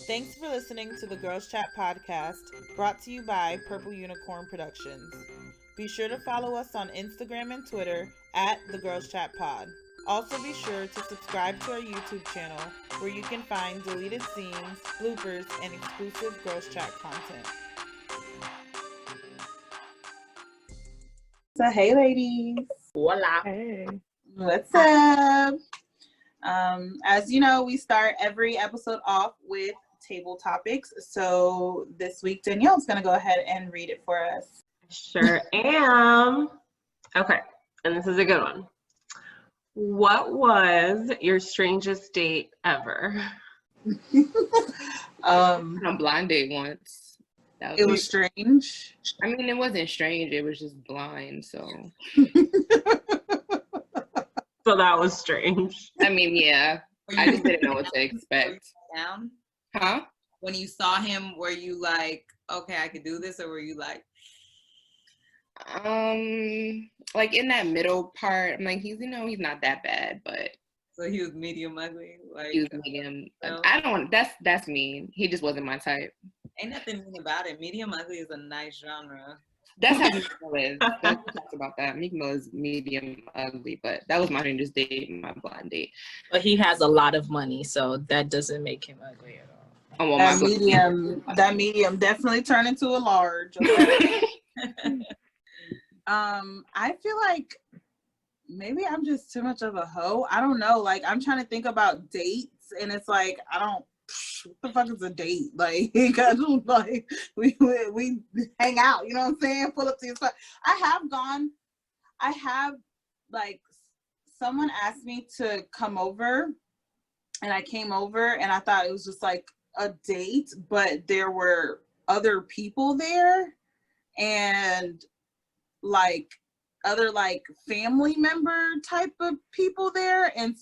Thanks for listening to the Girls Chat podcast, brought to you by Purple Unicorn Productions. Be sure to follow us on Instagram and Twitter at the Girls Chat Pod. Also be sure to subscribe to our YouTube channel where you can find deleted scenes, bloopers, and exclusive Girls Chat content. So hey ladies. Hola. Hey. What's up? As you know, we start every episode off with table topics. So this week Danielle's gonna go ahead and read it for us. Sure am. Okay, and this is a good one. What was your strangest date ever? On a blind date once. It was strange. I mean, it wasn't strange. It was just blind. So. So that was strange. I mean, yeah. I just didn't know what to expect. Down? Huh? When you saw him, were you like, okay, I could do this, or were you like, Like in that middle part, I'm like, he's not that bad, but so he was medium ugly? Like, he was medium. No. I don't. That's mean. He just wasn't my type. ain't nothing mean about it. Medium ugly is a nice genre. That's how Meek Mill is. That's talks about that. Meek Mill is medium ugly, but that was my strangest date, my blind date. But he has a lot of money, so that doesn't make him ugly at all. Oh, well, That medium definitely turned into a large. Okay? I feel like maybe I'm just too much of a hoe. I don't know. Like, I'm trying to think about dates, and it's like, what the fuck is a date? Like, I don't, like we hang out, you know what I'm saying? Pull up to your spot. I have like, someone asked me to come over, and I came over, and I thought it was just like a date, but there were other people there, and like other like family member type of people there, and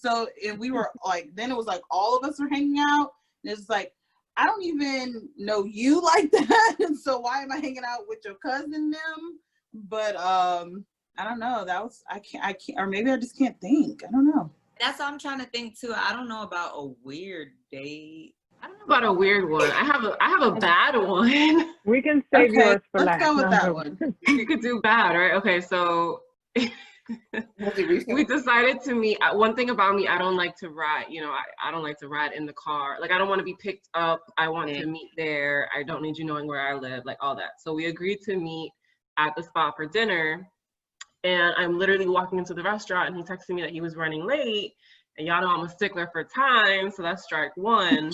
we were like, then it was like all of us were hanging out, and it's like, I don't even know you like that, and so why am I hanging out with your cousin them? But I don't know, I can't, or maybe I just can't think. I don't know. That's what I'm trying to think too. I don't know about a weird date. I don't know about a weird one. I have a bad one. We can save yours for let's last. go with that one. You could do bad, right? Okay, so we decided to meet. One thing about me, I don't like to ride. I don't like to ride in the car. Like, I don't want to be picked up. I want to meet there. I don't need you knowing where I live, like all that. So we agreed to meet at the spot for dinner. And I'm literally walking into the restaurant, and he texted me that he was running late. And y'all know I'm a stickler for time, so that's strike one.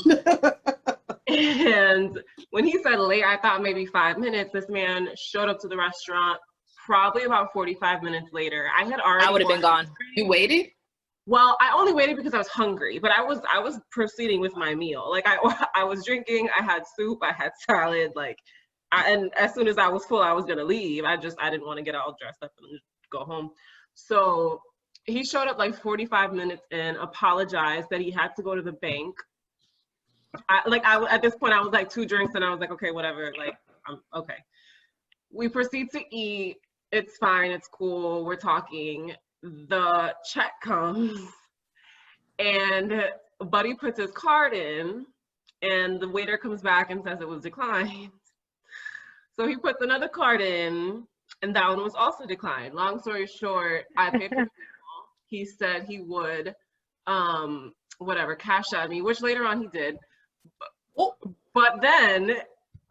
And when he said late, I thought maybe 5 minutes. This man showed up to the restaurant probably about 45 minutes later. I would have been gone. You waited? Well, I only waited because I was hungry, but I was proceeding with my meal. Like, I was drinking, I had soup, I had salad, and as soon as I was full, I was gonna leave. I didn't want to get all dressed up and go home. So he showed up like 45 minutes in, apologized that he had to go to the bank. At this point, I was like 2 drinks, and I was like, okay, whatever, like, okay. We proceed to eat. It's fine, it's cool, we're talking. The check comes, and Buddy puts his card in, and the waiter comes back and says it was declined. So he puts another card in, and that one was also declined. Long story short, I paid for the meal. He said he would, cash at me, which later on he did. But then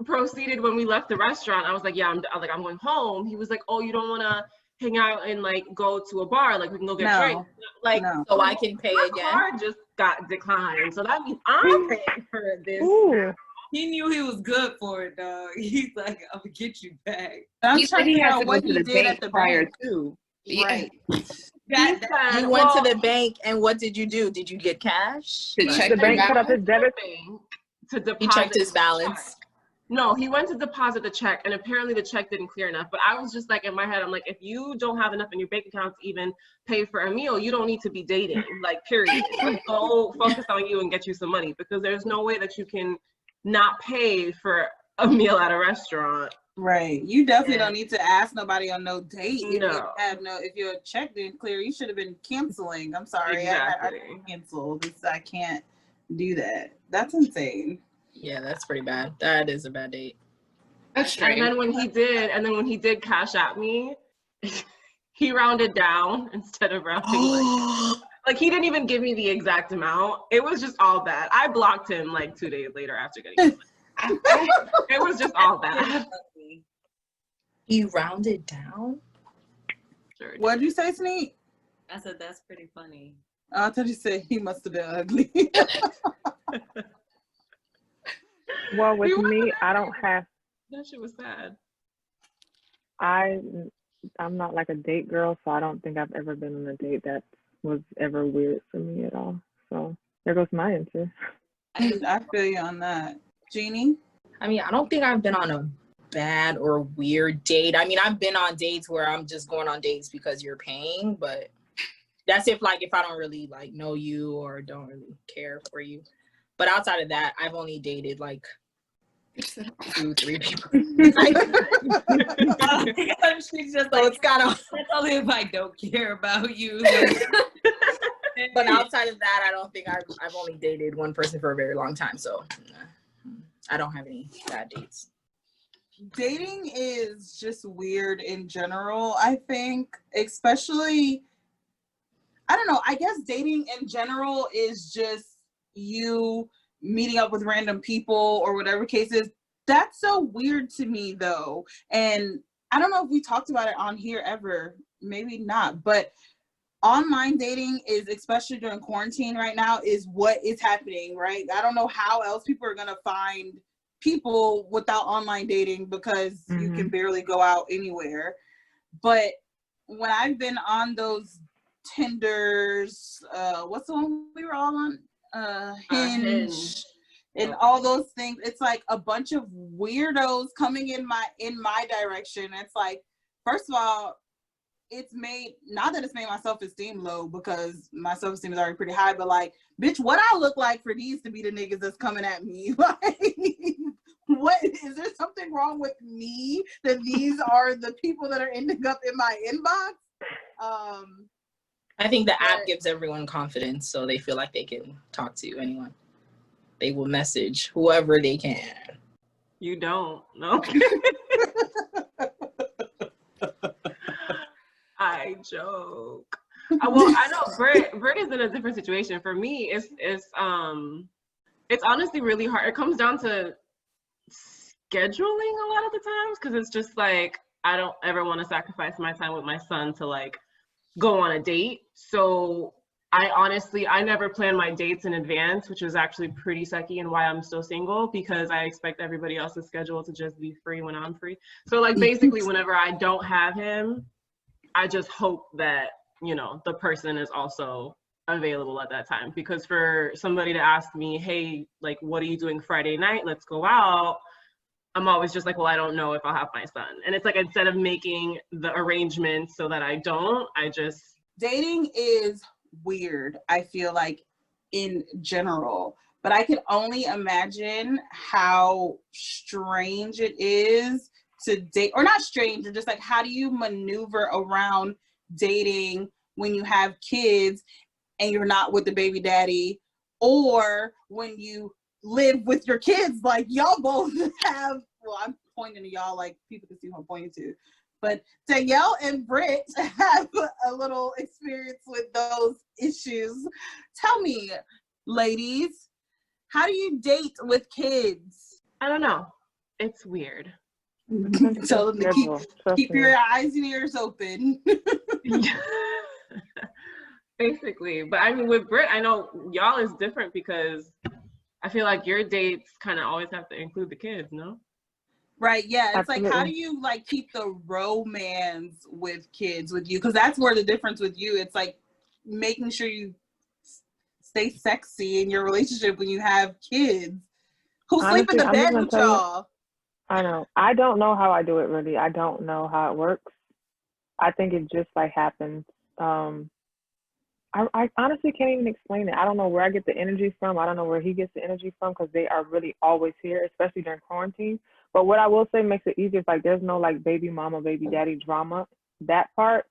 proceeded, when we left the restaurant, I was like, I'm going home. He was like, oh, you don't want to hang out and like go to a bar, like we can go get drinks, like, no. So I can pay my again. card just got declined, so that means I'm paying for this. Ooh. He knew he was good for it, dog. He's like, I'm gonna get you back. I'm He said trying to he figure had out to go what to he the did bank at the prior bank. to. Right. You went to the bank, and what did you do? Did you get cash? To check The bank your put up his debit. To deposit. He checked his the balance. check. No, he went to deposit the check, and apparently the check didn't clear enough. But I was just like, in my head, I'm like, if you don't have enough in your bank account to even pay for a meal, you don't need to be dating, like, period. Like, go focus on you and get you some money, because there's no way that you can not pay for a meal at a restaurant. Right. You definitely don't need to ask nobody on no date. No. If your check didn't clear, you should have been canceling. I'm sorry. Exactly. I canceled. I can't do that. That's insane. Yeah, that's pretty bad. That is a bad date. That's And strange. then when he did cash at me, he rounded down instead of rounding like he didn't even give me the exact amount. It was just all bad. I blocked him like 2 days later after getting it. It was just all bad. He rounded down? Sure. What'd you say, Sneak? I said that's pretty funny. I thought you said he must have been ugly. Well, with He me, I don't have. That shit was sad. I'm not like a date girl, so I don't think I've ever been on a date that was ever weird for me at all. So there goes my answer. I feel you on that. Jeannie? I mean, I don't think I've been on a bad or weird date. I mean, I've been on dates where I'm just going on dates because you're paying, but that's if I don't really like know you or don't really care for you. But outside of that, I've only dated like 2-3 people. She's just So like, it's kind of. that's only if I don't care about you. But outside of that, I don't think I've only dated one person for a very long time. So I don't have any bad dates. Dating is just weird in general, I think, especially, I don't know, I guess dating in general is just you meeting up with random people or whatever case is. That's so weird to me though. And I don't know if we talked about it on here ever, maybe not, but online dating is, especially during quarantine right now, is what is happening, right? I don't know how else people are gonna find people without online dating because you can barely go out anywhere. But when I've been on those Tinders, what's the one we were all on? Hinge. And all those things, it's like a bunch of weirdos coming in my direction. It's like, first of all, it's made, not that it's made my self-esteem low, because my self-esteem is already pretty high, but like, bitch, what I look like for these to be the niggas that's coming at me? Like, what, is there something wrong with me that these are the people that are ending up in my inbox? I think the app gives everyone confidence, so they feel like they can talk to anyone. They will message whoever they can. You don't, no? I joke. Well, I know Britt is in a different situation. For me, it's honestly really hard. It comes down to scheduling a lot of the times, because it's just like, I don't ever want to sacrifice my time with my son to like go on a date. So I never plan my dates in advance, which is actually pretty sucky and why I'm still single, because I expect everybody else's schedule to just be free when I'm free. So like basically whenever I don't have him, I just hope that, you know, the person is also available at that time. Because for somebody to ask me, hey, like, what are you doing Friday night? Let's go out. I'm always just like, well, I don't know if I'll have my son. And it's like, instead of making the arrangements so that I don't, I just. Dating is weird, I feel like, in general. But I can only imagine how strange it is to date, or not strange, or just like, how do you maneuver around dating when you have kids and you're not with the baby daddy, or when you live with your kids, like y'all both have, well, I'm pointing to y'all like people can see who I'm pointing to, but Danielle and Britt have a little experience with those issues. Tell me, ladies, how do you date with kids? I don't know. It's weird. Tell them to keep your eyes and ears open. Basically. But I mean, with Britt, I know y'all is different, because I feel like your dates kind of always have to include the kids, no? Right, yeah. It's Absolutely. like, how do you like keep the romance with kids with you? Because that's where the difference with you, it's like making sure you stay sexy in your relationship when you have kids. Who sleep in the bed with y'all? I know. I don't know how I do it, really. I don't know how it works. I think it just like happens. I honestly can't even explain it. I don't know where I get the energy from. I don't know where he gets the energy from, because they are really always here, especially during quarantine. But what I will say makes it easier is like there's no like baby mama, baby daddy drama. That part,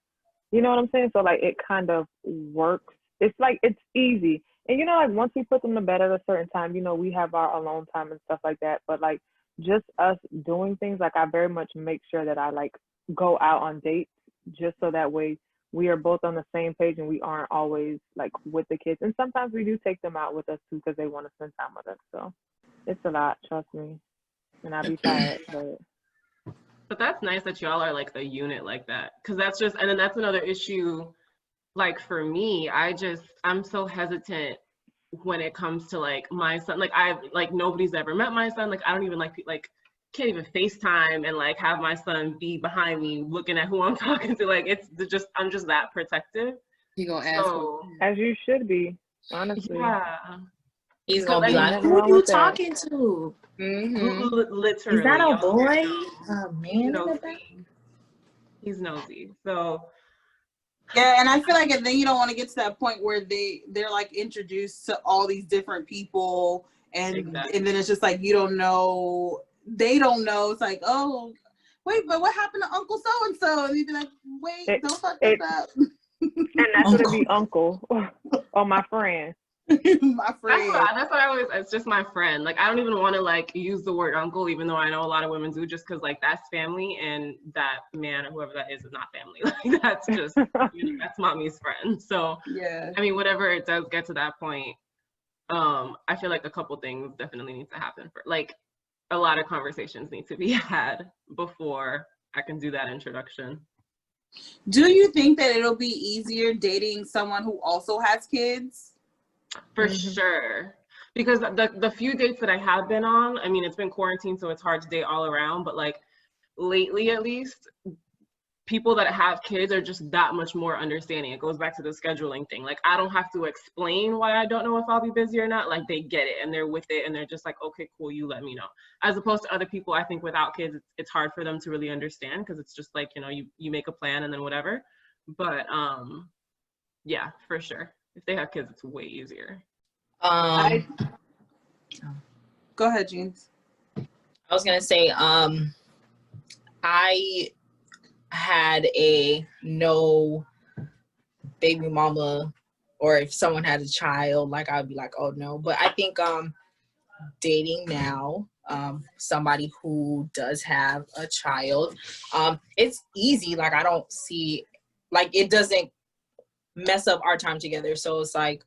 you know what I'm saying? So like it kind of works. It's like, it's easy. And like once we put them to bed at a certain time, we have our alone time and stuff like that. But like just us doing things, like I very much make sure that I like go out on dates just so that way we are both on the same page and we aren't always like with the kids. And sometimes we do take them out with us too because they want to spend time with us. So it's a lot, trust me. And I'll be tired, But that's nice that y'all are like a unit like that, because that's just, and then that's another issue. Like for me, I'm so hesitant when it comes to like my son. Like nobody's ever met my son. Like I don't even like can't even FaceTime and like have my son be behind me looking at who I'm talking to. Like I'm just that protective. You gonna ask So, as you should be, honestly. yeah. He's gonna be Nothing like, "Who wrong are you with that. talking to? Literally. Is that a boy? A Man?" nosy. He's nosy. So Yeah, and I feel like, and then you don't want to get to that point where they're like introduced to all these different people, and exactly. and then it's just like you don't know, they don't know. It's like, oh, wait, but what happened to Uncle so and so? And you'd be like, wait, don't fuck this up. And that's gonna be uncle or my friend. My friend. That's why I always, it's just my friend. Like I don't even want to like use the word uncle, even though I know a lot of women do, just because like that's family, and that man or whoever that is not family. Like that's just that's mommy's friend. So yeah, I mean, whatever it does get to that point, I feel like a couple things definitely need to happen. For like a lot of conversations need to be had before I can do that introduction. Do you think that it'll be easier dating someone who also has kids? For sure. Because the few dates that I have been on, I mean, it's been quarantine, so it's hard to date all around, but like lately at least, people that have kids are just that much more understanding. It goes back to the scheduling thing. Like I don't have to explain why I don't know if I'll be busy or not. Like they get it and they're with it and they're just like, okay, cool, you let me know. As opposed to other people, I think without kids, it's hard for them to really understand, because it's just like, you make a plan and then whatever. But yeah, for sure. If they have kids, it's way easier. Go ahead, Jeans. I was gonna say, I had a no baby mama, or if someone had a child, like I'd be like, oh no. But I think dating now, somebody who does have a child, it's easy. Like I don't see, like it doesn't mess up our time together. So it's like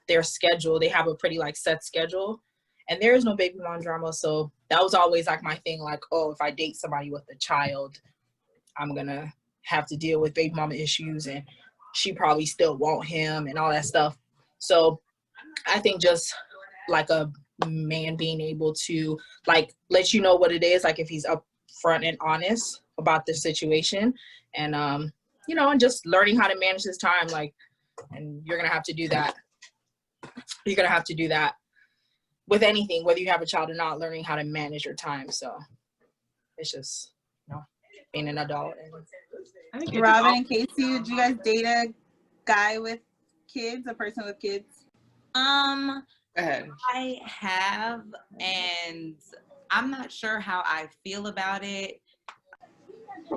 their schedule, they have a pretty like set schedule, and there is no baby mom drama. So that was always like my thing, like, oh, if I date somebody with a child, I'm gonna have to deal with baby mama issues, and she probably still want him and all that stuff. So I think just like a man being able to like let you know what it is, like if he's upfront and honest about the situation, and and just learning how to manage his time, like, and you're gonna have to do that. You're gonna have to do that with anything, whether you have a child or not, learning how to manage your time. So it's just, being an adult. And Robin and Casey, did you guys date a guy with kids, a person with kids? Go ahead. I have, and I'm not sure how I feel about it.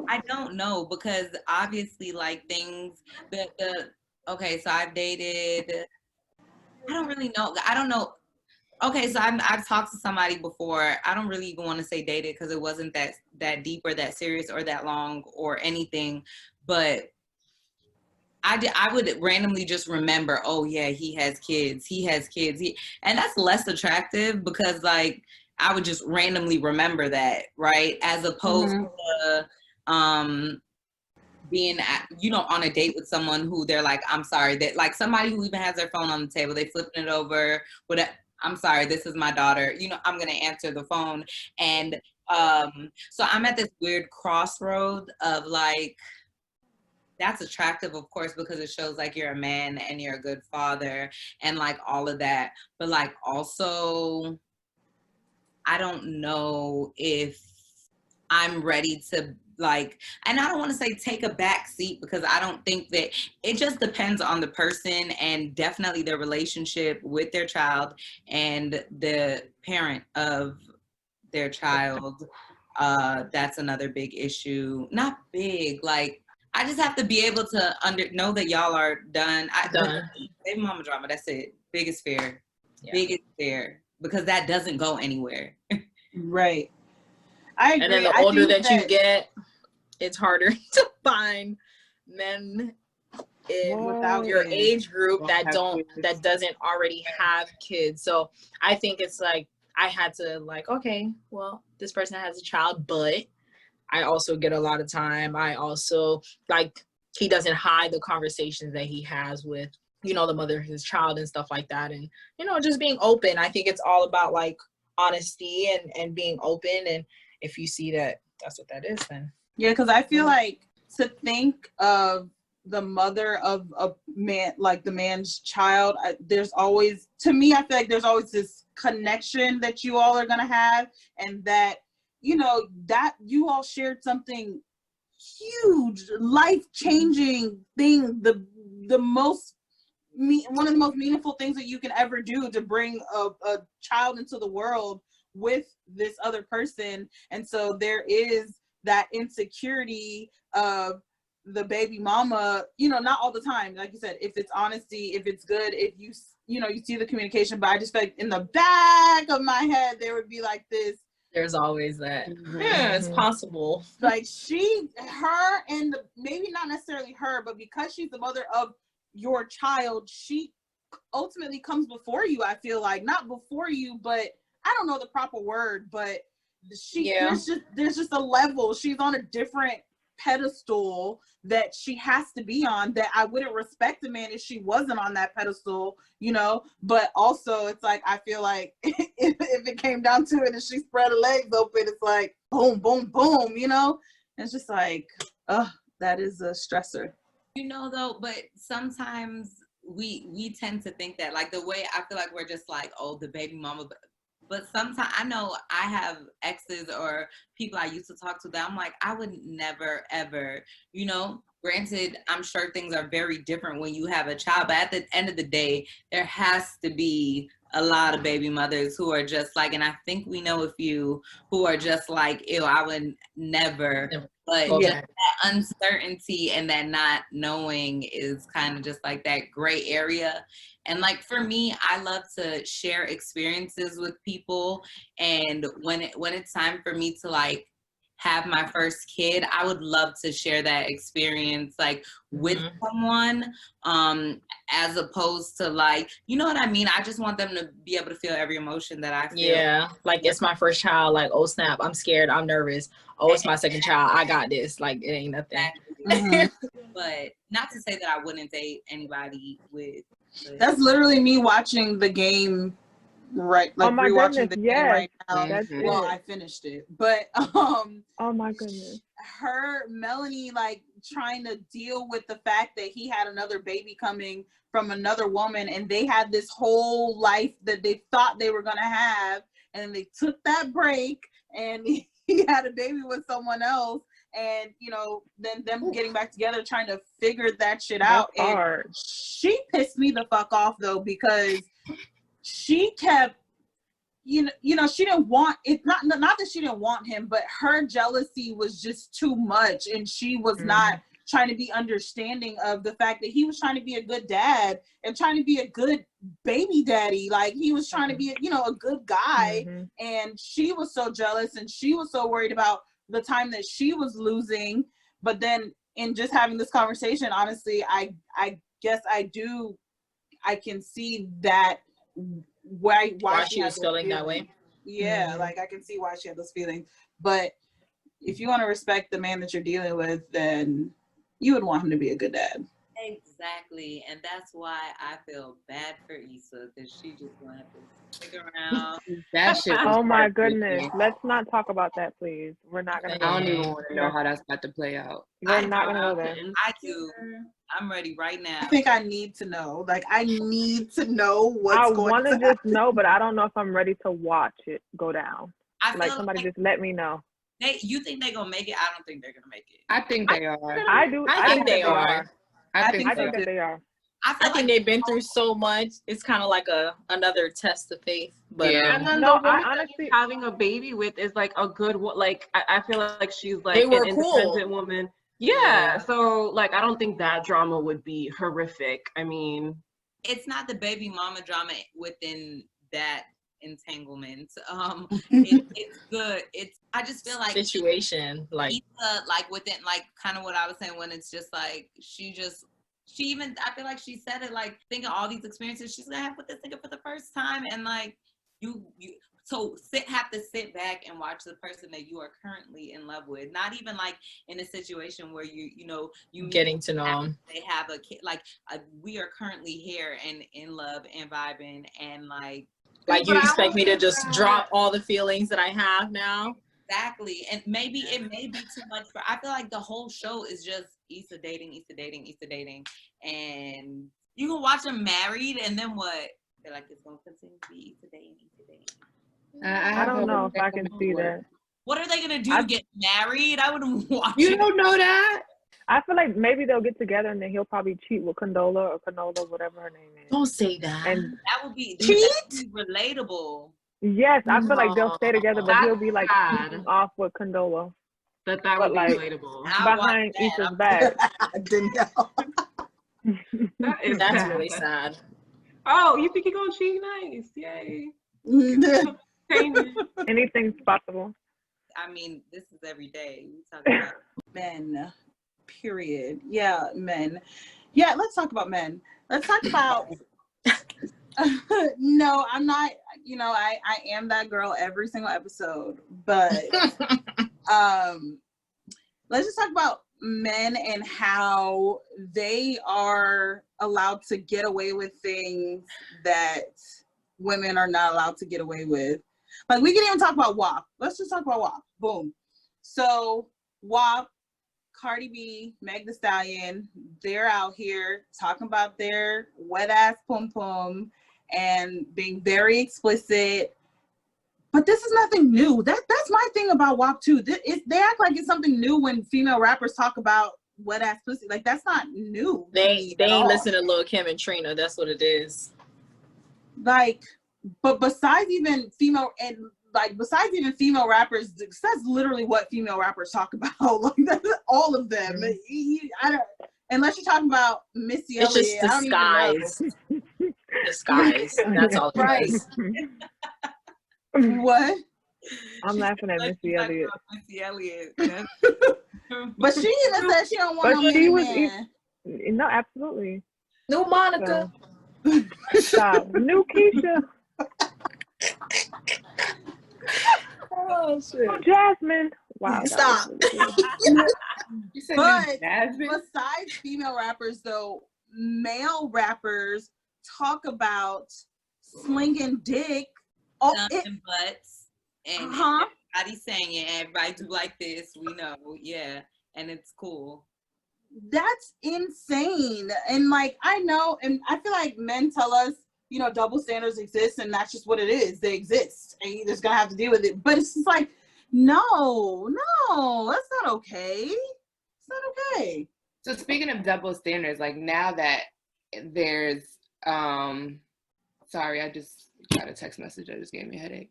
I don't know, because obviously like things okay, so I've dated, I don't really know. I don't know. Okay, so I've talked to somebody before. I don't really even want to say dated, because it wasn't that deep or that serious or that long or anything. But I would randomly just remember, oh yeah, he has kids. And that's less attractive, because like I would just randomly remember that, right? As opposed to being on a date with someone who they're like, I'm sorry, that like somebody who even has their phone on the table, they flipping it over, whatever. I'm sorry, this is my daughter. I'm going to answer the phone. And so I'm at this weird crossroad of like, that's attractive, of course, because it shows like you're a man and you're a good father and like all of that. But like also, I don't know if I'm ready to like, and I don't want to say take a back seat, because I don't think that, it just depends on the person and definitely their relationship with their child and the parent of their child. That's another big issue. Not big, like, I just have to be able to know that y'all are done. Done. Baby mama drama, that's it. Biggest fear. Yeah. Biggest fear. Because that doesn't go anywhere. Right. I agree. And then the older that you get, it's harder to find men in Without your kids. age group that kids. doesn't already have kids. So I think it's like I had to like, okay, well, this person has a child, but I also get a lot of time. I also like he doesn't hide the conversations that he has with, you know, the mother of his child and stuff like that. And, you know, just being open. I think it's all about like honesty and being open. And if you see that that's what that is, then. Yeah, because I feel like to think of the mother of a man, like the man's child, there's always, to me, I feel like there's always this connection that you all are going to have, and that, you know, that you all shared something huge, life-changing thing, the most, one of the most meaningful things that you can ever do, to bring a child into the world with this other person. And so there is that insecurity of the baby mama, you know, not all the time, like you said, if it's honesty, if it's good, if you know, you see the communication, but I just feel like in the back of my head there would be like this, There's always that. Yeah, it's possible. like her, and maybe not necessarily her, but because she's the mother of your child, she ultimately comes before you. I feel like, not before you, but I don't know the proper word, but there's just a level. She's on a different pedestal that she has to be on, that I wouldn't respect a man if she wasn't on that pedestal, you know. But also it's like, I feel like if it came down to it and she spread her legs open, it's like boom, boom, boom, you know. And it's just like, that is a stressor. You know, though, but sometimes we tend to think that, like, the way I feel like we're just like, oh, the baby mama, but sometimes I know I have exes or people I used to talk to that I'm like, I would never, ever, you know, granted, I'm sure things are very different when you have a child, but at the end of the day, there has to be a lot of baby mothers who are just like, and I think we know a few who are just like, ew, I would never. But just that uncertainty and that not knowing is kind of just like that gray area. And like for me, I love to share experiences with people. And when it's time for me to like have my first kid, I would love to share that experience like with someone, as opposed to like, you know what I mean? I just want them to be able to feel every emotion that I feel. Yeah, like it's my first child, like, oh snap, I'm scared, I'm nervous. Oh, it's my second child, I got this. Like, it ain't nothing. But not to say that I wouldn't date anybody with. That's literally me watching the game, right? Like rewatching the game right now. Well, I finished it, but oh my goodness, Melanie, like trying to deal with the fact that he had another baby coming from another woman, and they had this whole life that they thought they were gonna have, and they took that break, and he had a baby with someone else. And, you know, then them getting back together, trying to figure that shit out. And she pissed me the fuck off, though, because she kept, you know, she didn't want it. Not that she didn't want him, but her jealousy was just too much, and she was not trying to be understanding of the fact that he was trying to be a good dad and trying to be a good baby daddy. Like, he was trying to be, you know, a good guy, and she was so jealous, and she was so worried about the time that she was losing. But then in just having this conversation, honestly, I guess I can see that why she was feeling that way. Yeah, like I can see why she had those feelings. But if you want to respect the man that you're dealing with, then you would want him to be a good dad. Exactly, and that's why I feel bad for Issa, because she just wanted to stick around. That shit. Oh my goodness! Let's not talk about that, please. We're not gonna. I don't even want to know how that's about to play out. We're not gonna go there. I do. I'm ready right now. I think I need to know. Like, I need to know what's going on. I want to just know, but I don't know if I'm ready to watch it go down. Like somebody just let me know. You think they're gonna make it? I don't think they're gonna make it. I think they are. I do. I think they are. I think that they are. I think they've been through so much. It's kind of like another test of faith. But and then the woman that he's having a baby with is like a good one. Like, I feel like she's like an independent woman. Yeah. So like, I don't think that drama would be horrific. I mean, it's not the baby mama drama within that entanglement. It's good. I just feel like situation, like Issa, like within, like kind of what I was saying, when it's just like she even, I feel like she said it, like thinking all these experiences she's gonna have with this nigga for the first time, and like you have to sit back and watch the person that you are currently in love with, not even like in a situation where you getting to know them. They have a kid, like we are currently here and in love and vibing, and like you expect me to just drop all the feelings that I have now? Exactly. And maybe it may be too much, but I feel like the whole show is just Issa dating, and you can watch them married, and then what? They're like, it's gonna continue to be Issa dating. I don't know if I can see that. What are they gonna do? Get married? I wouldn't watch it. You don't know that? I feel like maybe they'll get together and then he'll probably cheat with Condola, whatever her name is. Don't say that. And that would be relatable. Yes, I feel like they'll stay together, but he'll be like cheating off with Condola. That would be relatable. Behind Issa's back. Danielle. That's really sad. Oh, you think you're gonna cheat? Nice, yay. Anything's possible. I mean, this is every day. We talk about men. Period. Yeah, men. Yeah, let's talk about men. Let's talk about. No, I'm not. I am that girl every single episode, but let's just talk about men and how they are allowed to get away with things that women are not allowed to get away with. Like, we can even talk about WAP. Let's just talk about WAP. Boom. So WAP, Cardi B, Meg Thee Stallion, they're out here talking about their wet ass pum pum and being very explicit. But this is nothing new. That's my thing about WAP too. They act like it's something new when female rappers talk about wet ass pussy. Like, that's not new. They ain't listen to Lil' Kim and Trina. That's what it is. Like, but besides even female rappers, that's literally what female rappers talk about. Like, that's all of them. I don't, unless you're talking about Missy Elliott. It's just disguise. Disguise. That's all it right. is. What? I'm laughing at Missy Elliott. Missy Elliott. But she even said she don't want no man. No, absolutely. New Monica. Stop. New Keisha. Oh shit. Jasmine. Wow. Stop. You said But Jasmine? besides female rappers, though, male rappers talk about slinging dick. And butts. And everybody's saying it. Everybody do like this. We know. Yeah. And it's cool. That's insane. And like, I know, and I feel like men tell us, double standards exist, and that's just what it is. They exist, and you're just gonna have to deal with it. But it's just like, no, that's not okay. It's not okay. So speaking of double standards, like now that there's, sorry, I just got a text message that just gave me a headache.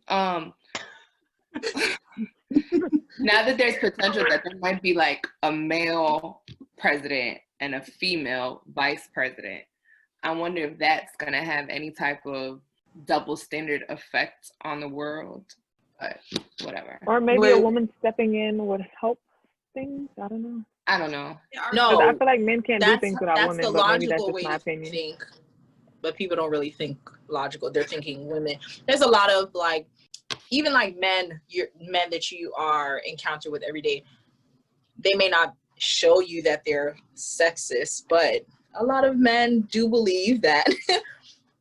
Now that there's potential that there might be like a male president and a female vice president, I wonder if that's going to have any type of double standard effect on the world, but whatever. Or maybe a woman stepping in would help things. I don't know. No, I feel like men can't do things without women, the but maybe that's logical just my opinion. think, but people don't really think logical. They're thinking women. There's a lot of like, even like men that you are encounter with every day, they may not show you that they're sexist, but a lot of men do believe that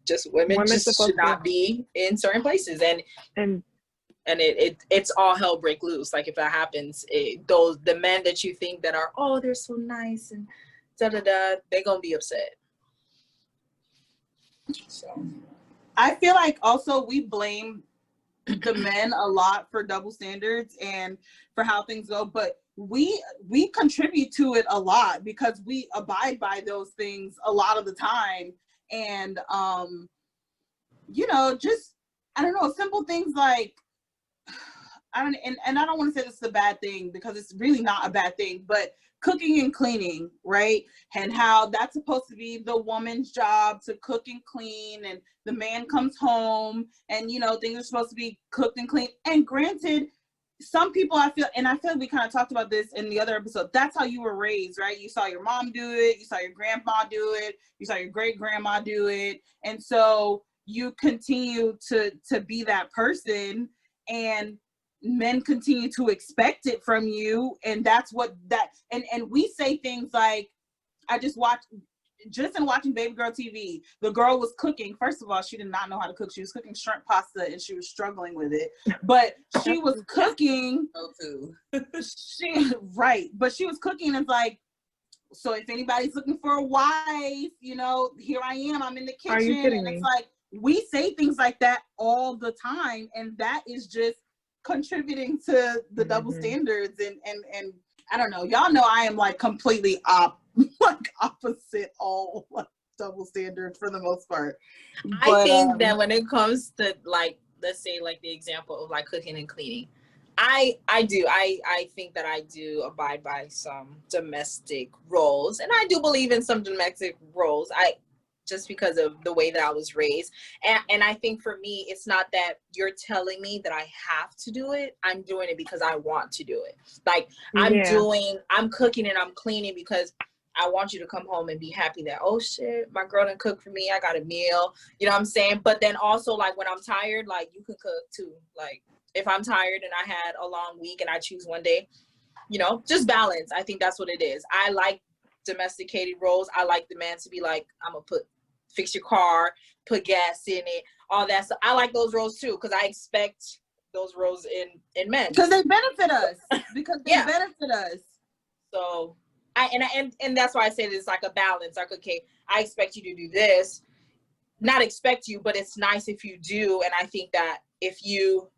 just women just should not be in certain places, and it's all hell break loose. Like if that happens, the men that you think that are, oh, they're so nice and da da da, they're gonna be upset. So I feel like also we blame the men a lot for double standards and for how things go, but we contribute to it a lot because we abide by those things a lot of the time. And just, I don't know, simple things like, and I don't want to say this is a bad thing because it's really not a bad thing, but cooking and cleaning, right? And how that's supposed to be the woman's job to cook and clean, and the man comes home and, you know, things are supposed to be cooked and clean. And granted, some people I feel like we kind of talked about this in the other episode, that's how you were raised, right? You saw your mom do it, you saw your grandpa do it, you saw your great grandma do it. And so you continue to be that person, and men continue to expect it from you. And that's what that, and we say things like, just in watching Baby Girl TV, the girl was cooking. First of all, she did not know how to cook. She was cooking shrimp pasta and she was struggling with it. But she was cooking. But she was cooking, and it's like, so if anybody's looking for a wife, you know, here I am. I'm in the kitchen. Are you kidding and me? It's like, we say things like that all the time, and that is just contributing to the double standards. And I don't know. Y'all know I am like completely opposite all like double standards for the most part. I think that when it comes to, like, let's say like the example of like cooking and cleaning, I think that I do abide by some domestic roles, and I do believe in some domestic roles. Just because of the way that I was raised. And I think for me, it's not that you're telling me that I have to do it. I'm doing it because I want to do it. Like I'm cooking and I'm cleaning because I want you to come home and be happy that, oh shit, my girl done cooked for me. I got a meal. You know what I'm saying? But then also, like, when I'm tired, like, you can cook too. Like, if I'm tired and I had a long week and I choose one day, you know, just balance. I think that's what it is. I like domesticated roles. I like the man to be like, I'm gonna fix your car, put gas in it, all that. So I like those roles too, because I expect those roles in men. Because they benefit us. Benefit us. So and that's why I said it's like a balance. Like, okay, I expect you to do this. Not expect you, but it's nice if you do. And I think that if you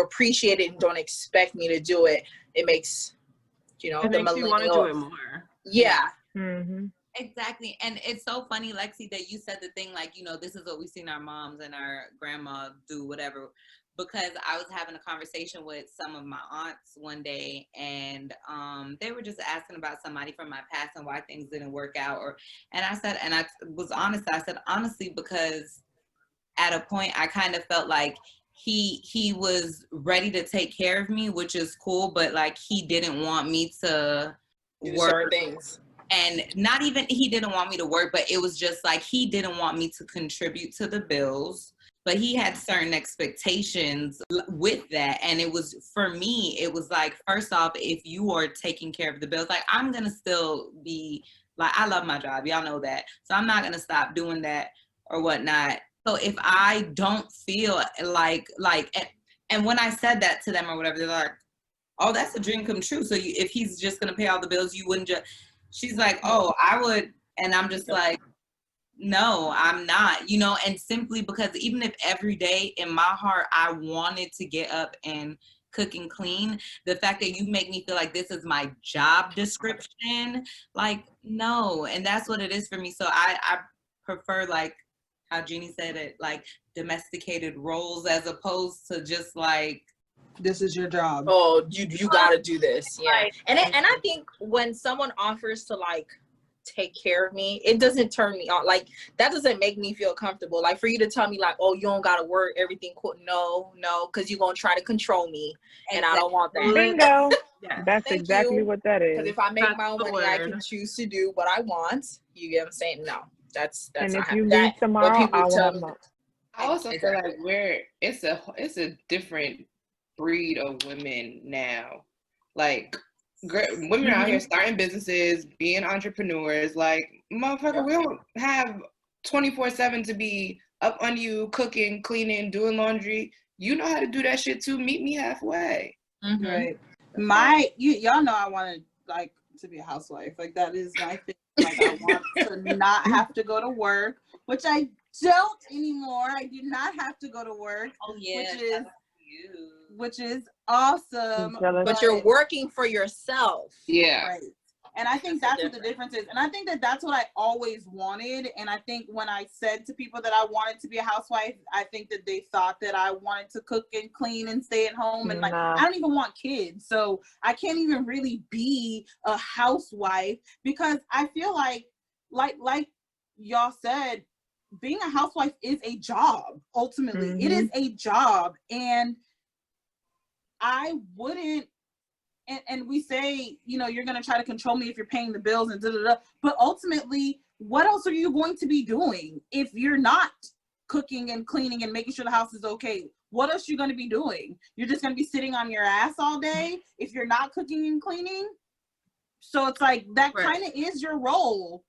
appreciate it and don't expect me to do it, it makes, you know, it makes you want to do it more. Yeah. Mm-hmm. Exactly. And it's so funny, Lexi, that you said the thing like, you know, this is what we've seen our moms and our grandma do, whatever. Because I was having a conversation with some of my aunts one day, and they were just asking about somebody from my past and why things didn't work out. And I said, and I was honest, I said, honestly, because at a point I kind of felt like he was ready to take care of me, which is cool, but like he didn't want me to work certain things. And not even he didn't want me to work, but it was just like he didn't want me to contribute to the bills. But he had certain expectations with that. And it was, for me, it was like, first off, if you are taking care of the bills, like, I'm going to still be, like, I love my job. Y'all know that. So I'm not going to stop doing that or whatnot. So if I don't feel like, and when I said that to them or whatever, they're like, oh, that's a dream come true. So if he's just going to pay all the bills, you wouldn't just, she's like, oh, I would. And I'm just like, no, I'm not, you know, and simply because even if every day in my heart, I wanted to get up and cook and clean, the fact that you make me feel like this is my job description, like, no. And that's what it is for me. So I prefer, like how Jeannie said it, like domesticated roles as opposed to just like, this is your job. Oh, you gotta do this. Yeah. And I think when someone offers to like take care of me, it doesn't turn me on. Like, that doesn't make me feel comfortable. Like, for you to tell me like, oh, you don't gotta work, everything cool. No, because you're gonna try to control me, and I don't want that. Bingo. Yeah. That's Thank exactly you. what that is. Because if I make That's my own the money, I word. can choose to do what I want. You get what I'm saying? No, that's And not if you happening. leave tomorrow, people I will tell have me- my. I also feel like it's a different breed of women now. Like, women out here starting businesses, being entrepreneurs. Like, motherfucker, we don't have 24/7 to be up on you, cooking, cleaning, doing laundry. You know how to do that shit too. Meet me halfway. Right. Y'all know I wanted like to be a housewife. Like, that is my thing. Like, I want to not have to go to work, which I don't anymore. I do not have to go to work. oh yeah, Which is awesome. Jealous. But you're working for yourself. Yeah. Right. And I think that's what the difference is. And I think that that's what I always wanted. And I think when I said to people that I wanted to be a housewife, I think that they thought that I wanted to cook and clean and stay at home. And like, I don't even want kids. So I can't even really be a housewife, because I feel like y'all said, being a housewife is a job. Ultimately, it is a job. And I wouldn't, and we say, you know, you're going to try to control me if you're paying the bills and but ultimately, what else are you going to be doing if you're not cooking and cleaning and making sure the house is okay? What else are you going to be doing? You're just going to be sitting on your ass all day if you're not cooking and cleaning? So it's like, that kind of is your role.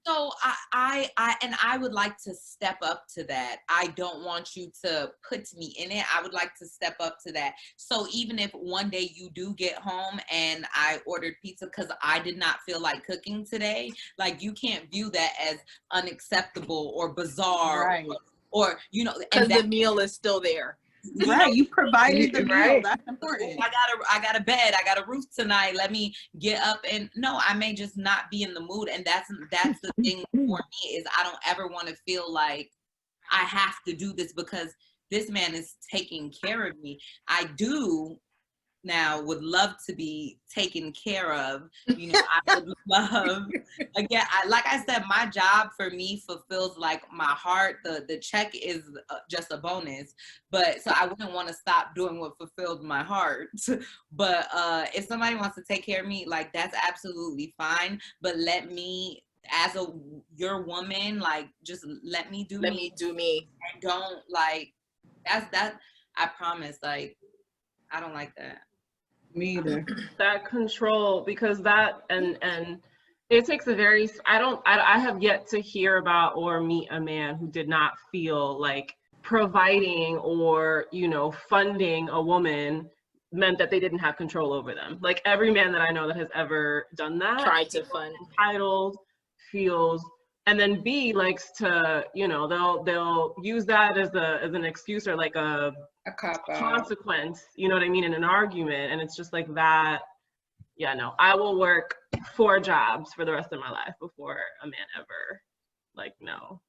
So I would like to step up to that. I don't want you to put me in it. I would like to step up to that. So even if one day you do get home and I ordered pizza because I did not feel like cooking today, like, you can't view that as unacceptable or bizarre, or you know, because the meal is still there. You provided the meal. That's important. I got a bed, I got a roof tonight, let me get up. And no, I may just not be in the mood. And that's the thing for me, is I don't ever want to feel like I have to do this because this man is taking care of me. I do now would love to be taken care of. You know, I would love, again, like I said, my job for me fulfills like my heart. The check is just a bonus, but so I wouldn't want to stop doing what fulfilled my heart. But if somebody wants to take care of me, like, that's absolutely fine. But let me, as your woman, like, just let me do me. And don't, like, that I promise, like, I don't like that. Me either. That control, because that, and it takes a very, I have yet to hear about or meet a man who did not feel like providing or, you know, funding a woman meant that they didn't have control over them. Like, every man that I know that has ever done that, tried to fund, entitled, feels, and then B, likes to, you know, they'll use that as an excuse or like a consequence, you know what I mean, in an argument. And it's just like that. Yeah, no, I will work 4 jobs for the rest of my life before a man ever, like, no.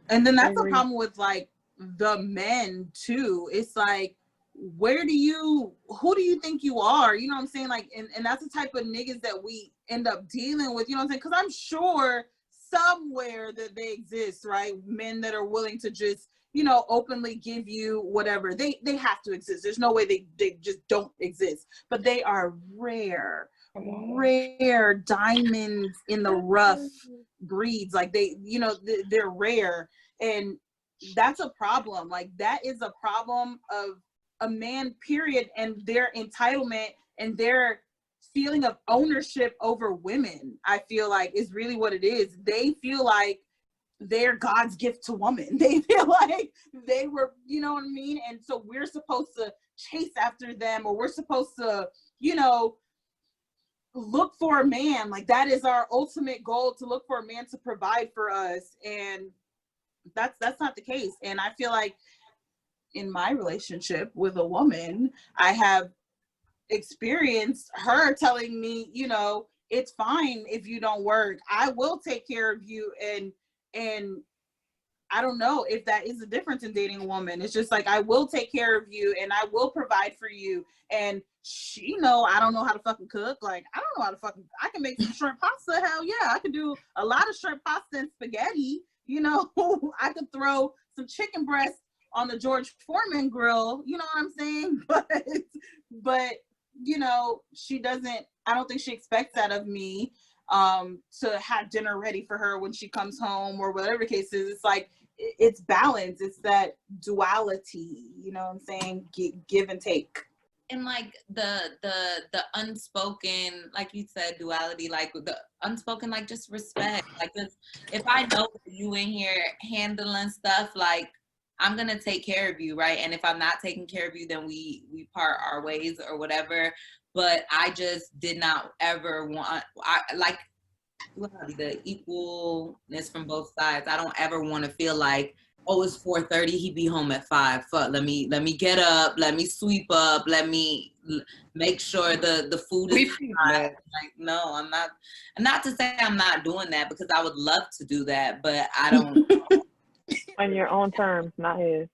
And then that's the problem with like the men too. It's like, who do you think you are? You know what I'm saying? Like, and that's the type of niggas that we end up dealing with, you know what I'm saying? Because I'm sure somewhere that they exist, right? Men that are willing to just, you know, openly give you whatever. They have to exist. There's no way they just don't exist. But they are rare diamonds in the rough breeds. Like, they, you know, they're rare. And that's a problem. Like, that is a problem of a man, period, and their entitlement and their feeling of ownership over women, I feel like, is really what it is. They feel like they're God's gift to woman. They feel like they were, you know what I mean? And so we're supposed to chase after them, or we're supposed to, you know, look for a man. Like, that is our ultimate goal, to look for a man to provide for us. And that's not the case. And I feel like in my relationship with a woman, I have experienced her telling me, you know, it's fine if you don't work. I will take care of you. And I don't know if that is the difference in dating a woman. It's just like, I will take care of you and I will provide for you. And she know I don't know how to fucking cook. Like, I don't know how to fucking, I can make some shrimp pasta. Hell yeah, I can do a lot of shrimp pasta and spaghetti. You know, I could throw some chicken breast on the George Foreman grill. You know what I'm saying? But you know, she doesn't, I don't think she expects that of me, to have dinner ready for her when she comes home, or whatever the case is. It's like, it's balance. It's that duality, you know what I'm saying? Give and take. And like the unspoken, like you said, duality, like the unspoken, like, just respect. Like, just, if I know you in here handling stuff, like, I'm gonna take care of you, right? And if I'm not taking care of you, then we part our ways or whatever. But I just did not ever want, the equalness from both sides. I don't ever want to feel like oh, it's 4:30. He be home at 5. Fuck, let me get up, let me sweep up, let me make sure the food is hot. Like, no, I'm not. Not to say I'm not doing that, because I would love to do that, but I don't. On your own terms, not his.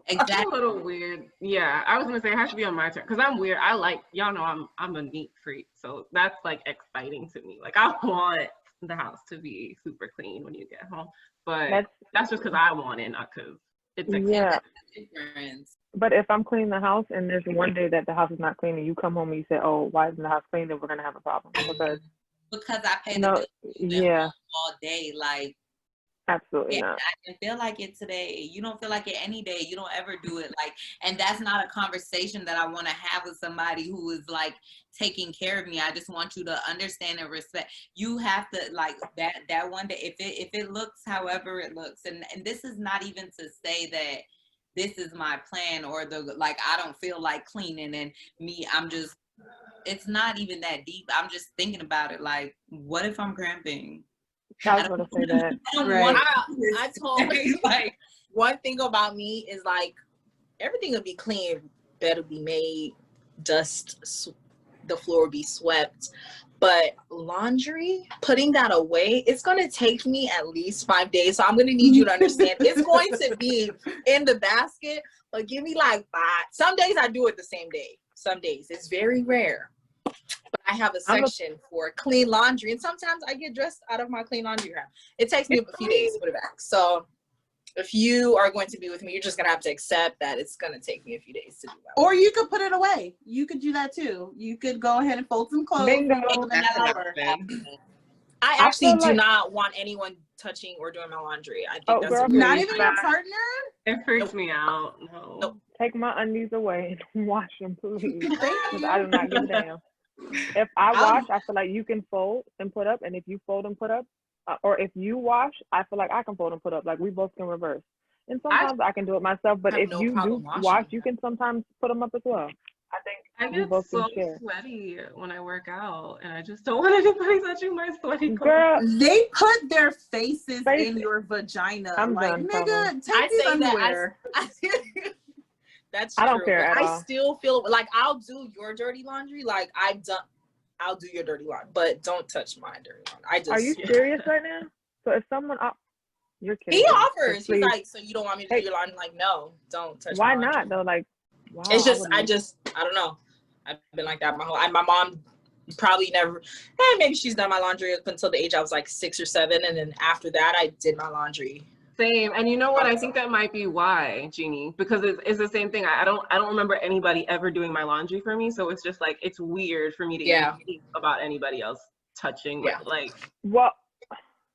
That's Exactly. a little weird. Yeah, I was gonna say it has to be on my turn because I'm weird. I like, y'all know I'm a neat freak, so that's like exciting to me. Like I want the house to be super clean when you get home, but that's just because I want it, not because it's exciting. Yeah. Difference. But if I'm cleaning the house and there's one day that the house is not clean and you come home and you say, "Oh, why isn't the house clean?" Then we're gonna have a problem Because I pay the no, bill yeah, all day. Like, absolutely yeah, not. I can feel like it today. You don't feel like it any day. You don't ever do it. Like, and that's not a conversation that I want to have with somebody who is like taking care of me. I just want you to understand and respect. You have to like that one day. If it looks however it looks, and this is not even to say that this is my plan or like I don't feel like cleaning and me. It's not even that deep. I'm just thinking about it. Like, what if I'm cramping? I was gonna say that. I don't want I told like one thing about me is like everything will be clean, bed will be made, dust, the floor will be swept. But laundry, putting that away, it's gonna take me at least 5 days. So I'm gonna need you to understand it's going to be in the basket, but give me like 5. Some days I do it the same day. Some days it's very rare. But I have a section for clean laundry, and sometimes I get dressed out of my clean laundry room. It takes me a few days to put it back. So if you are going to be with me, you're just gonna have to accept that it's gonna take me a few days to do that. Or you could put it away. You could do that too. You could go ahead and fold some clothes. Bingo. I actually do not want anyone touching or doing my laundry. I think that's girl, not even your partner. It freaks me out. No. Nope. Take my undies away and wash them, please. Because I do not give a damn. If I wash, I feel like you can fold and put up, and if you fold and put up, or if you wash, I feel like I can fold and put up. Like we both can reverse. And sometimes I can do it myself, but if you do wash, you can sometimes put them up as well. I think I get so sweaty when I work out, and I just don't want anybody touching my sweaty clothes. Girl, they put their faces in your vagina. I'm like, done, nigga, take these underwear. That's true. I don't care but at all. I still feel like I'll do your dirty laundry. Like I'll do your dirty laundry, but don't touch my dirty laundry. Are you serious right now? So if someone, you're kidding. He offers. Please. He's like, so you don't want me to do your laundry? I'm like, no, don't touch. Why my laundry. not though? Like, wow. It's just, I don't know. I've been like that my whole. My mom probably never. Maybe she's done my laundry up until the age I was like 6 or 7, and then after that, I did my laundry. Same. And you know what? I think that might be why, Jeannie, because it's the same thing. I don't remember anybody ever doing my laundry for me, so it's just like it's weird for me to even think about anybody else touching. Yeah. Like, well,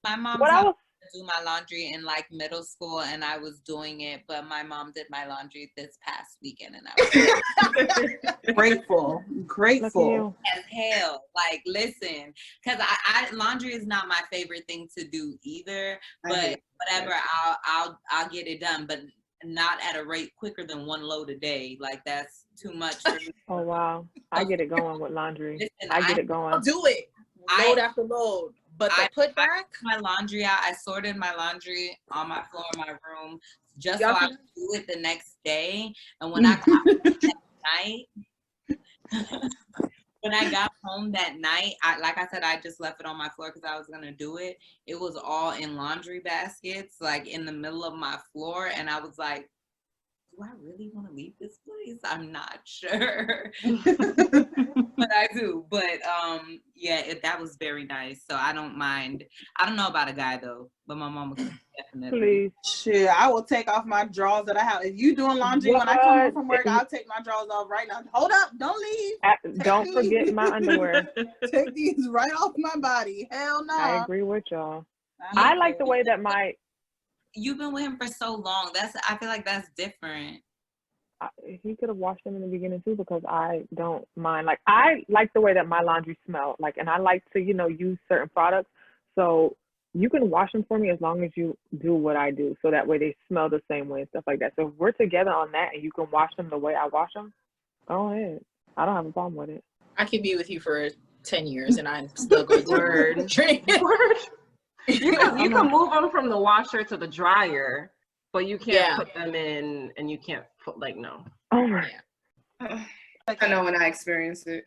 my mom do my laundry in like middle school, and I was doing it, but my mom did my laundry this past weekend, and I was grateful as hell. Like, listen, because I laundry is not my favorite thing to do either, but whatever, I'll get it done, but not at a rate quicker than 1 load a day. Like, that's too much for me. Oh wow, I get it going with laundry. Listen, I get it going. I'll do it load after load. But I put back my laundry out. I sorted my laundry on my floor in my room just so I could do it the next day. And when I got home that night, like I said, I just left it on my floor because I was gonna do it. It was all in laundry baskets, like in the middle of my floor, and I was like, do I really want to leave this place? I'm not sure. But I do. But that was very nice. So I don't mind. I don't know about a guy though, but my mom was definitely. Please. Shit, I will take off my drawers that I have. If you doing laundry when I come home from work, I'll take my drawers off right now. Hold up, don't leave. Don't forget my underwear. Take these right off my body. Hell no. I agree with y'all. I like the way that you've been with him for so long. I feel like that's different. He could have washed them in the beginning too, because I don't mind. Like, I like the way that my laundry smells. Like, and I like to, use certain products. So you can wash them for me as long as you do what I do. So that way they smell the same way and stuff like that. So if we're together on that and you can wash them the way I wash them, go ahead. I don't have a problem with it. I could be with you for 10 years and I'm still going to Word. You can move them from the washer to the dryer but you can't put them in, and you can't put like no. Oh my. I know when I experienced it.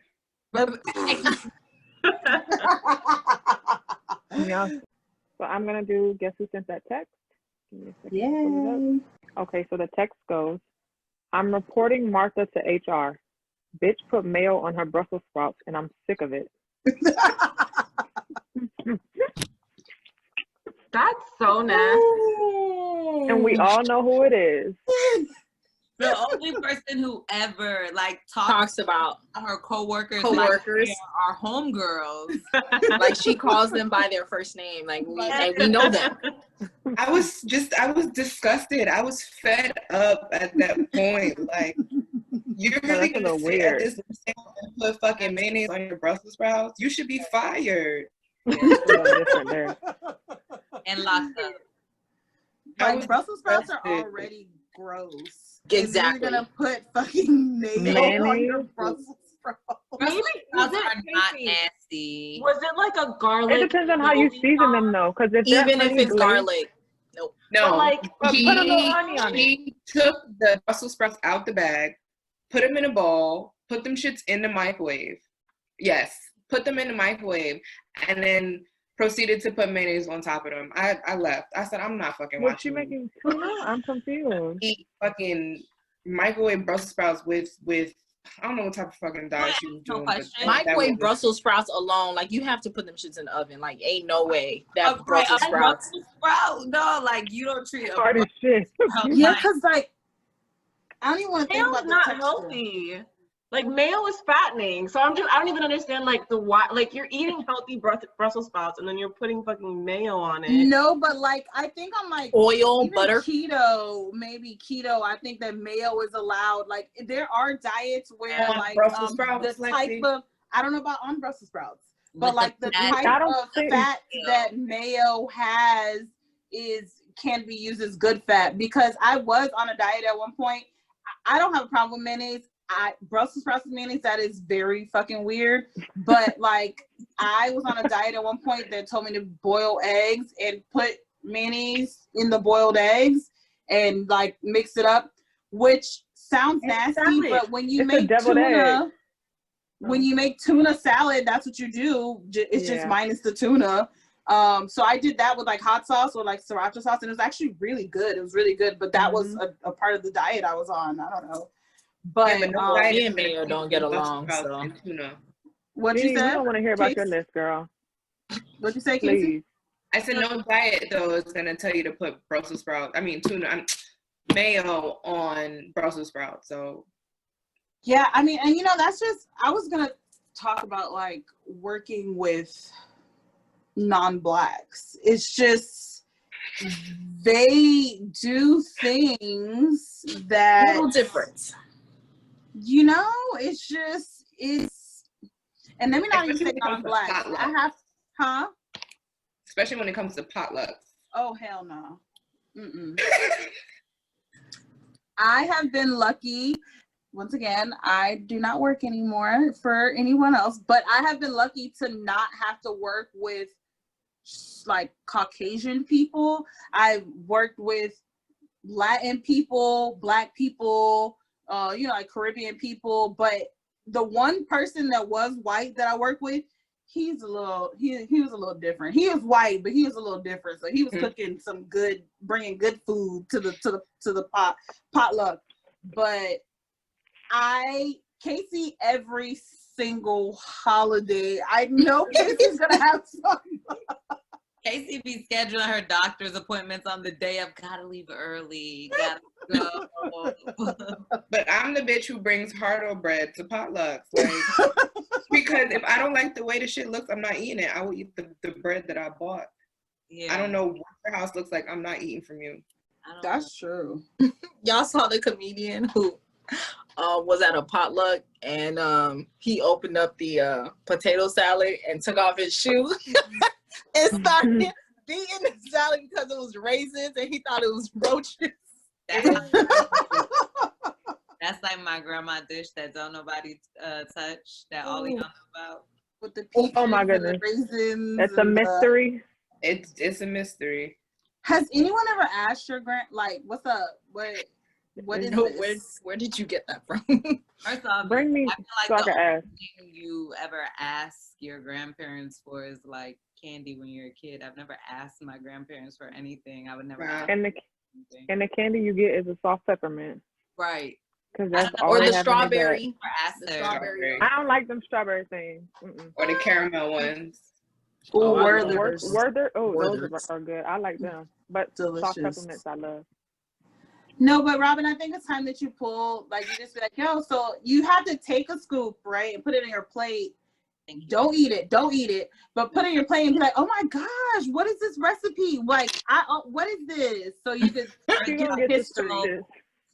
Yeah. So I'm gonna do guess who sent that text? Give me a second to pull it up. Okay, so the text goes, I'm reporting Martha to HR. Bitch put mayo on her Brussels sprouts and I'm sick of it. That's so nasty. And we all know who it is. The only person who ever like Talks about her coworkers coworkers. like are homegirls. Like she calls them by their first name. Like we know them. I was disgusted. I was fed up at that point. Like, you're really that's a gonna little sit at weird. this table and put fucking mayonnaise on your Brussels sprouts? You should be fired. Yeah, it's a little different there. And locked up. Like Brussels sprouts are disgusted. already gross. Exactly. And you're gonna put fucking mayo on your Brussels sprouts. Maybe Sprouts was are it not Casey? nasty. Was it like a garlic? It depends on how you season them though, because if they're Even if honey it's glazed- garlic. But No, like, But put a little honey on it. he took the Brussels sprouts out the bag, put them in a bowl, put them shits in the microwave. Yes, put them in the microwave, and then proceeded to put mayonnaise on top of them. I left. I said, I'm not fucking What watching. you making tuna? I'm confused. Eat fucking microwave Brussels sprouts with I don't know what type of fucking diet she was No doing. But question. that Microwave was- Brussels sprouts alone, like you have to put them shits in the oven. Like ain't no way that Right, Brussels a sprouts. Brussels sprout? No, like you don't treat a Hard as shit. Yeah, because like I don't even want to think mayo's about the not texture. healthy. Like mayo is fattening, so I don't even understand like the why. Like you're eating healthy Brussels sprouts and then you're putting fucking mayo on it. No, but like I think I'm like Oil, even butter. maybe keto. I think that mayo is allowed. Like there are diets where On like Brussels sprouts, the Lexi? type of I don't know about on Brussels sprouts, but like the fat- type I don't of think- fat that mayo has can be used as good fat. Because I was on a diet at one point. I don't have a problem with mayonnaise. Brussels sprouts with mayonnaise, that is very fucking weird. But like I was on a diet at one point that told me to boil eggs and put mayonnaise in the boiled eggs and like mix it up, which sounds nasty, Exactly. but when you It's a make deviled egg. tuna, when you make tuna salad, that's what you do. It's just Yeah. minus the tuna. So I did that with like hot sauce or like sriracha sauce, and it was actually really good. It was really good, but that was a part of the diet I was on. I don't know. But, Yeah, but no diet me is and gonna mayo keep don't get Brussels along, sprouts so. and tuna. what Gee, you we said? don't want to hear about your Case? list, girl. What you say, Casey? Please. I said no diet though is gonna tell you to put Brussels sprouts. I mean mayo on Brussels sprouts. So Yeah, I mean, and you know, that's just I was gonna talk about like working with non-blacks. It's just they do things that Little difference. you know, it's and let me not even Especially say when it comes to non-black. potluck. I have especially when it comes to potlucks. Oh hell no. Mm-mm. I have been lucky. Once again, I do not work anymore for anyone else, but I have been lucky to not have to work with like Caucasian people. I've worked with Latin people, Black people, like Caribbean people, but the one person that was white that I worked with, he was a little different. He is white, but he was a little different. So he was cooking some good, bringing good food to the potluck. But Casey, every single holiday, I know Casey's gonna have some. Casey be scheduling her doctor's appointments on the day of gotta leave early, gotta go. But I'm the bitch who brings hardo bread to potlucks. Like because if I don't like the way the shit looks, I'm not eating it. I will eat the bread that I bought. Yeah, I don't know what your house looks like. I'm not eating from you. That's true. Y'all saw the comedian who was at a potluck and he opened up the potato salad and took off his shoe and started beating the salad because it was raisins and he thought it was roaches. That's like my grandma dish that don't nobody touch, that all y'all know about. With the peaches Oh my and the goodness. raisins. It's a and the- mystery. It's a mystery. Has anyone ever asked your like, what's up? What is No, this? where did you get that from? First off, Bring me I feel so I like the can only ask. thing you ever ask your grandparents for is like candy when you're a kid. I've never asked my grandparents for anything. I would never Wow. ask And the candy you get is a soft peppermint. right. Because I that's don't know. all Or they the have in their bag. strawberry. Or ask The their strawberry. I don't like them strawberry things. Mm-mm. Or the caramel ones. Ooh, Oh, I love Werther's. those. Werther, those Werther's. are good. I like them. But soft Delicious. peppermints I love. No, but Robin, I think it's time that you pull, like, you just be like, yo, so you have to take a scoop, right, and put it in your plate. Don't eat it, but put it in your plate and be like, oh my gosh, what is this recipe? Like, what is this? So you could She get gonna get history. this.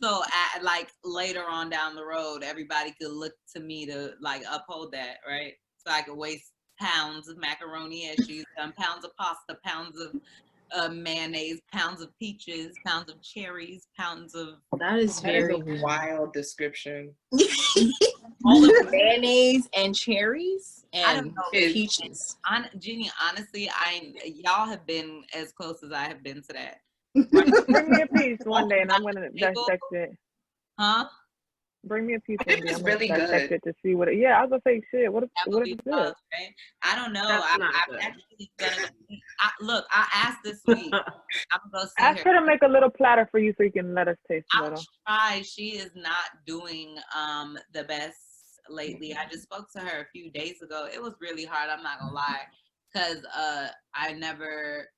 So like later on down the road, everybody could look to me to like uphold that, right? So I could waste pounds of macaroni as she's done, pounds of pasta, pounds of mayonnaise, pounds of peaches, pounds of cherries, pounds of That is That is very a wild description. all of mayonnaise and cherries I don't and know. peaches. Jeannie, honestly, y'all have been as close as I have been to that. Bring me a piece one day and I'm gonna dissect it. Huh? Bring me a piece I one think day. it's I'm gonna really dissect good. it to see what it. Yeah, I was gonna say shit. What That would if be it's good? tough, right? I don't know. That's I'm not good. actually gonna look. I asked this week. I'm gonna see Ask her. her to make a little platter for you so you can let us taste a I'll little. try. She is not doing the best lately. I just spoke to her a few days ago. It was really hard. I'm not gonna lie, because I never.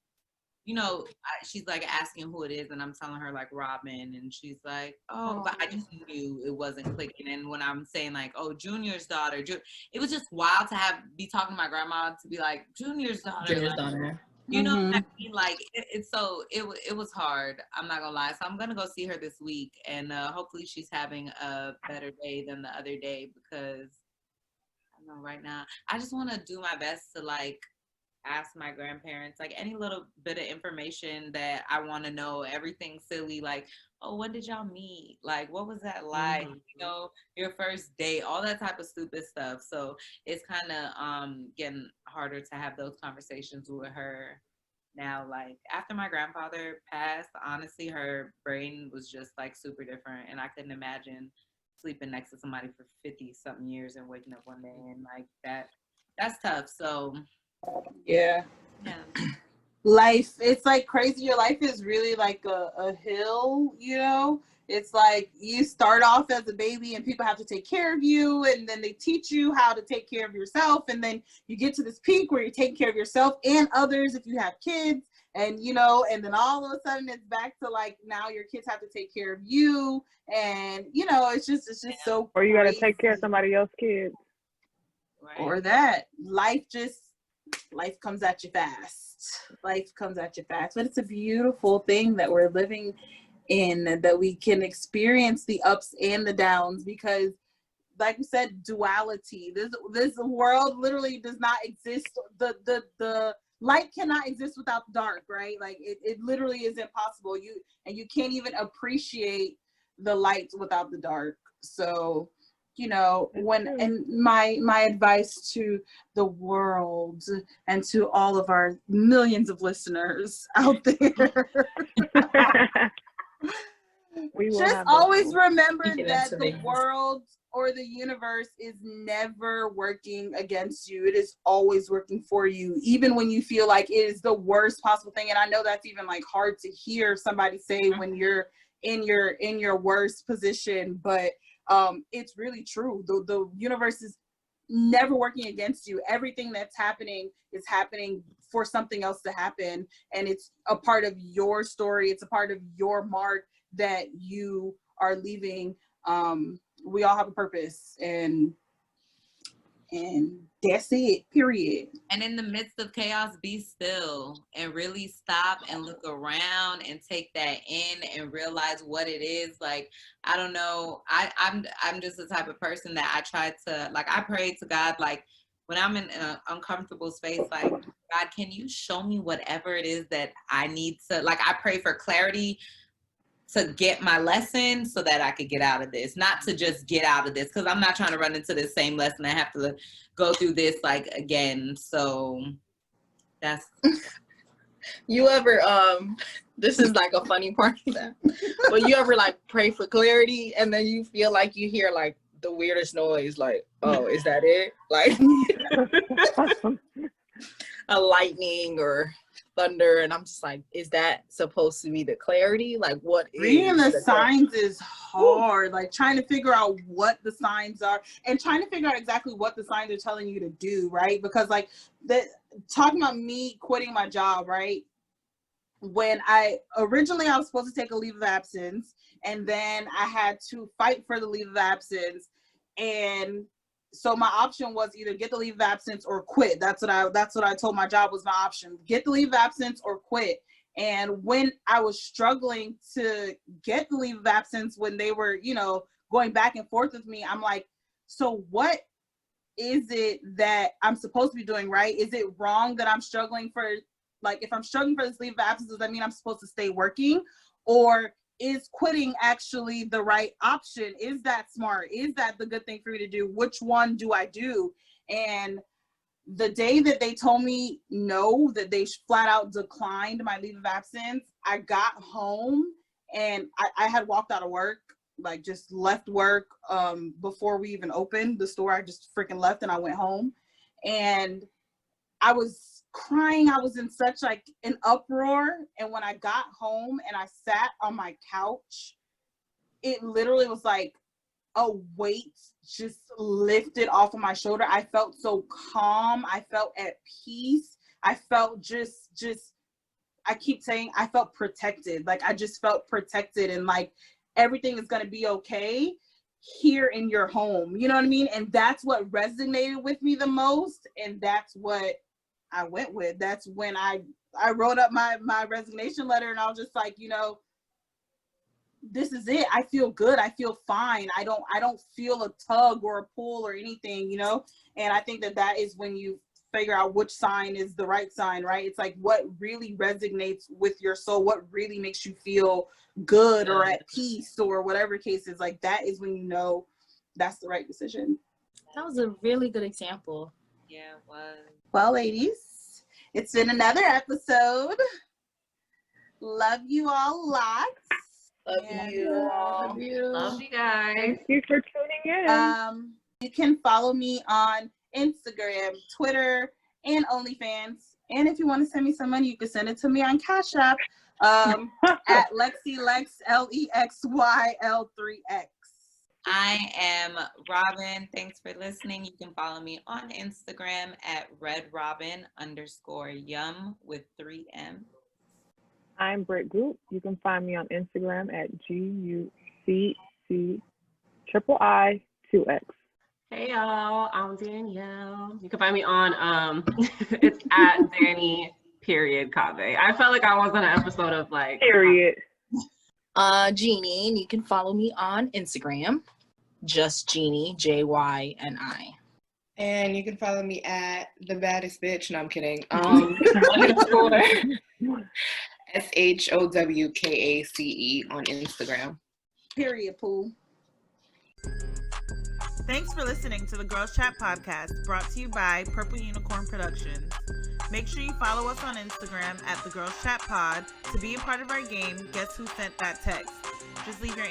She's like asking who it is, and I'm telling her like Robin, and she's like, oh, but I just knew it wasn't clicking. And when I'm saying like, oh, Junior's daughter, it was just wild to be talking to my grandma to be like Junior's daughter. Junior's Like, daughter. you know what I mean? Like it was hard. I'm not gonna lie. So I'm gonna go see her this week, and hopefully she's having a better day than the other day, because I don't know right now. I just want to do my best to like ask my grandparents like any little bit of information that I want to know. Everything silly, like, oh, when did y'all meet? Like, what was that like? Your first date, all that type of stupid stuff. So it's kind of getting harder to have those conversations with her now. Like after my grandfather passed, honestly, her brain was just like super different, and I couldn't imagine sleeping next to somebody for 50 something years and waking up one day and like that's tough. So Yeah. Life, it's like crazy. Your life is really like a hill, It's like you start off as a baby and people have to take care of you, and then they teach you how to take care of yourself, and then you get to this peak where you're taking care of yourself and others if you have kids, and and then all of a sudden it's back to like now your kids have to take care of you, and it's just so Or you gotta crazy. take care of somebody else's kids. right. Or that life comes at you fast. But it's a beautiful thing that we're living in, that we can experience the ups and the downs, because like we said, duality. This world literally does not exist. The light cannot exist without the dark, right? Like it literally is impossible. You can't even appreciate the light without the dark. So and my advice to the world and to all of our millions of listeners out there, just always remember that the world or the universe is never working against you. It is always working for you, even when you feel like it is the worst possible thing. And I know that's even like hard to hear somebody say when you're in your worst position, but it's really true. The universe is never working against you. Everything that's happening is happening for something else to happen, and it's a part of your story. It's a part of your mark that you are leaving. We all have a purpose, and that's it, period. And in the midst of chaos, be still and really stop and look around and take that in and realize what it is. Like, I don't know. I'm just the type of person that I try to, like, I pray to God, like, when I'm in an uncomfortable space, like, God, can you show me whatever it is that I need to, like, I pray for clarity to get my lesson so that I could get out of this, not to just get out of this, because I'm not trying to run into the same lesson. I have to go through this like again. So that's You ever this is like a funny part of that, but you ever like pray for clarity and then you feel like you hear like the weirdest noise, like, oh, is that it? Like a lightning or thunder, and I'm just like, is that supposed to be the clarity? Like, what is reading the signs clarity? is hard. Like trying to figure out what the signs are and trying to figure out exactly what the signs are telling you to do, right? Because like talking about me quitting my job, right? When I was supposed to take a leave of absence, and then I had to fight for the leave of absence, and so my option was either get the leave of absence or quit. That's what I told my job was my option: get the leave of absence or quit. And when I was struggling to get the leave of absence, when they were, going back and forth with me, I'm like, so what is it that I'm supposed to be doing, right? Is it wrong that I'm struggling for, like, if I'm struggling for this leave of absence, does that mean I'm supposed to stay working? Or is quitting actually the right option? Is that smart? Is that the good thing for me to do? Which one do I do? And the day that they told me no, that they flat out declined my leave of absence, I got home and I had walked out of work, like just left work before we even opened the store. I just freaking left and I went home, and I was crying. I was in such like an uproar. And when I got home and I sat on my couch, it literally was like a weight just lifted off of my shoulder. I felt so calm. I felt at peace. I felt just I keep saying I felt protected. Like I just felt protected, and like everything is going to be okay here in your home. You know what I mean? And that's what resonated with me the most. And that's what I went with. That's when I wrote up my resignation letter, and I was just like, this is it. I feel good. I feel fine. I don't feel a tug or a pull or anything, And I think that is when you figure out which sign is the right sign, right? It's like what really resonates with your soul, what really makes you feel good or at peace or whatever case is. Like that is when you know that's the right decision. That was a really good example. Yeah, it was. Well, ladies, it's been another episode. Love you all lots. Love you all. Love you guys. Thank you for tuning in. You can follow me on Instagram, Twitter, and OnlyFans. And if you want to send me some money, you can send it to me on Cash App at LexiLex, LEXYL3X. I am Robin. Thanks for listening. You can follow me on Instagram at redrobin_yum with 3 M. I'm Britt Goop. You can find me on Instagram at GUCCIII2X. Hey y'all, I'm Danielle. You can find me on it's at Danny.Cave. I felt like I was on an episode of like Period. Jeannie, and you can follow me on Instagram, just Jeannie, JYNI. And you can follow me at the baddest bitch. No, I'm kidding. SHOWKACE on Instagram. Period, Pooh. Thanks for listening to the Girls Chat podcast, brought to you by Purple Unicorn Productions. Make sure you follow us on Instagram at the Girls Chat Pod to be a part of our game, Guess Who Sent That Text. Just leave your